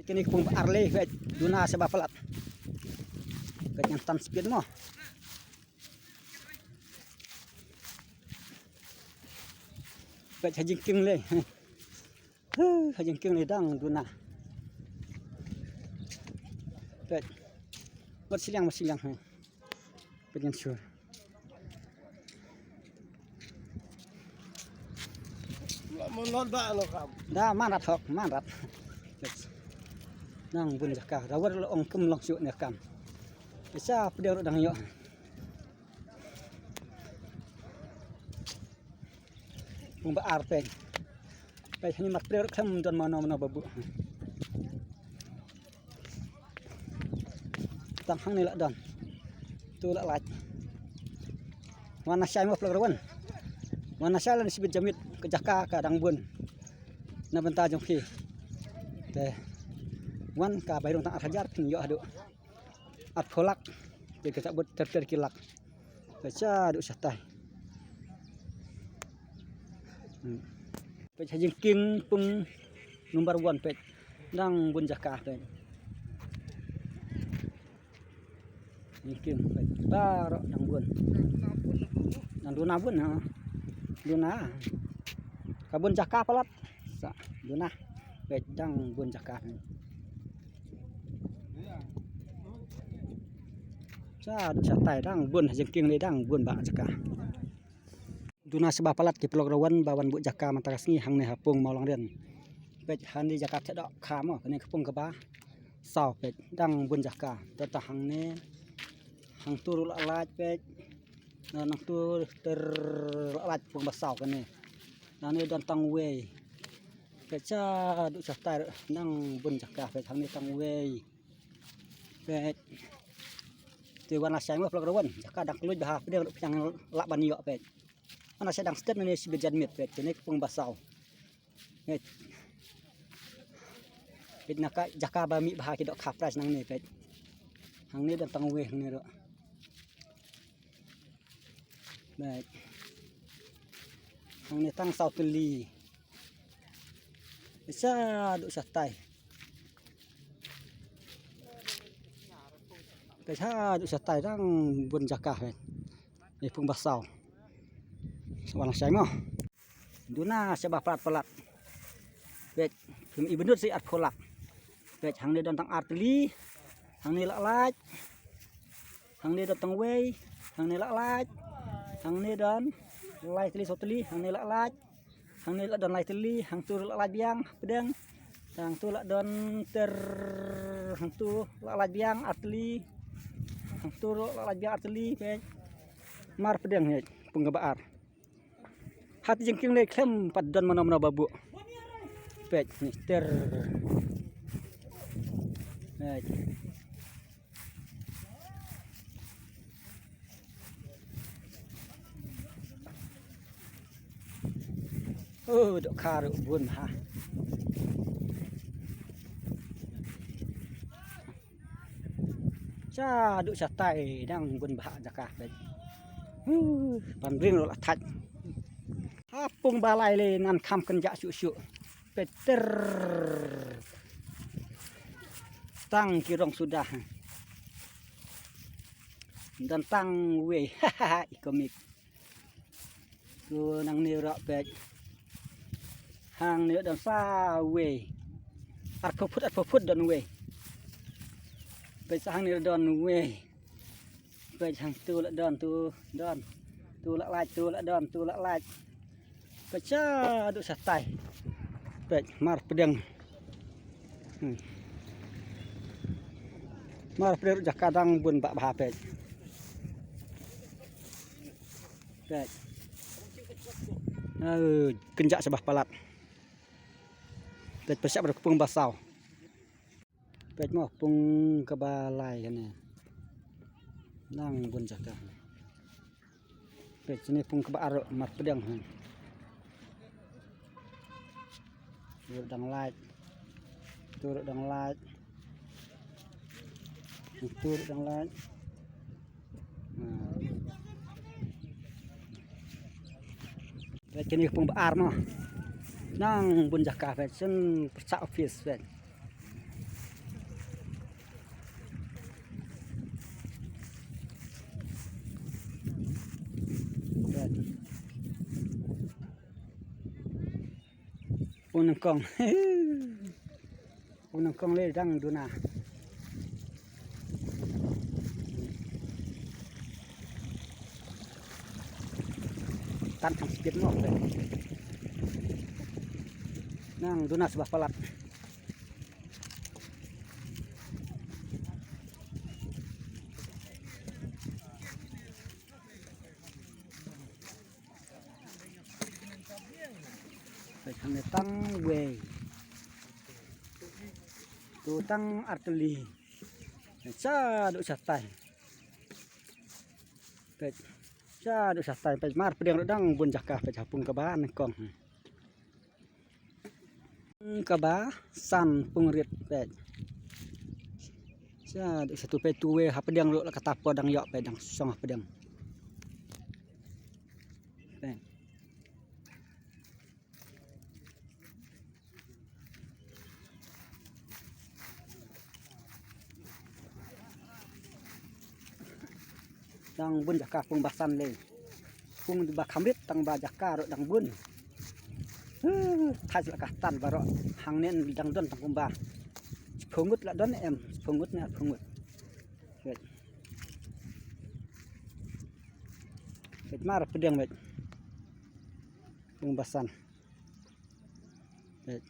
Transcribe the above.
kini pung arle vet duna sebab pelat vet yang tan speed mo vet hajingking le hajingking le dang duna vet bersilang vet yang sure menol ba lo kam dah manrat hok manrat nang bun jaka rawar lo ong kem long syuk ne kam bisa pedang dang yo bung ba ar pe ni mat pedang kem don mano babu tang hang ni la don tu la laj wana syai mo pelarawan wana syai lan sibit jamit ke jaka kadang bun na benta jong ki te wan ka bayrong tang hajar pin yo adu at kolak te ka sabut ter kilak baca adu satai pe hajing king pung number 1 pe nang bun jaka pe king pe baro nang bun nang duna bun ha duna kabun jaka palat sa duna pe dang bun jaka cha tai dang bun jengking le dang bun ba jaka duna sebab palat ki pelok rawan bawan bu jaka mantaras ni hang ne hapung mau lang den pet han di jaka thadok kham ko ne khapung ka ba saw pet dang bun jaka ta hang ne hang tur la laj pet nang tur ter laj pung ba saw ka ne nang ne dan tang we pet cha du tai nang bun jaka pet hang ne tang we pet ti wana sai mo pelok rawan jaka dak luj bah pedang yang lak ban yo pet mana sedang step ni si bejan mit pet ni pung basau pet pet nak jaka ba mi bah ki dok kapras nang ni pet hang ni dan tang we hang ni ro pet hang ni tang sau teli bisa duk satai pet ha duk satai dang bun jaka pet ni pung basau wana sai mo duna sebab pelat pet kimi benut si at kolak pet hang ni don tang arteli hang ni lak laj hang ni don tang wei hang ni lak laj hang ni don lai teli soteli hang ni lak laj hang ni lak don lai teli hang tu lak laj biang pedang hang tu lak don ter hang tu lak laj biang arteli hang tu lak laj biang arteli pet mar pedang ni penggebaar hati jengking le klem padan mana babu pet ni ter dok karu bun ha cha duk satai dang bun bah jaka pet pan ring lo thaj apung balai le nan kham kenja syuk peter tang kirong sudah dan tang we ikomik tu nang ni rak pet hang ni dan sa we at puput dan we pet hang ni dan we pet hang tu la dan tu la laj tu la dan tu la laj kaca duk satai pet mar pedang mar pedang jaka dang bun bak bah pet kenjak sebah palat pet persiap berkepung basau pet mau pung kebalai kan ya nang bun jaka pet sini pung kebar mar pedang turut dang laj turut dang laj pet kini pung bar mo nang bun jaka pet sen persak office pet nengkong. Pun nengkong le dang duna. Tan tham sedikit mo. Nang duna sebuah pelat. Kami tang we, tu tang arteli, sa duk satai, sa duk satai, pe mar pedang dang bun jakah pe japung kaba nengkong, kaba san pungrit pe, sa duk satu pe tuwe ha pedang duk kata po dang yok pe dang song pedang. Dang bun jakah pung basan le, pung di bakamrit tang ba jakah dang bun. Thai jakah tan barok hang nen dang don tang kumba. Phungut la don em, phungut na phungut. Bet mar pedang bet. Pung basan. Bet.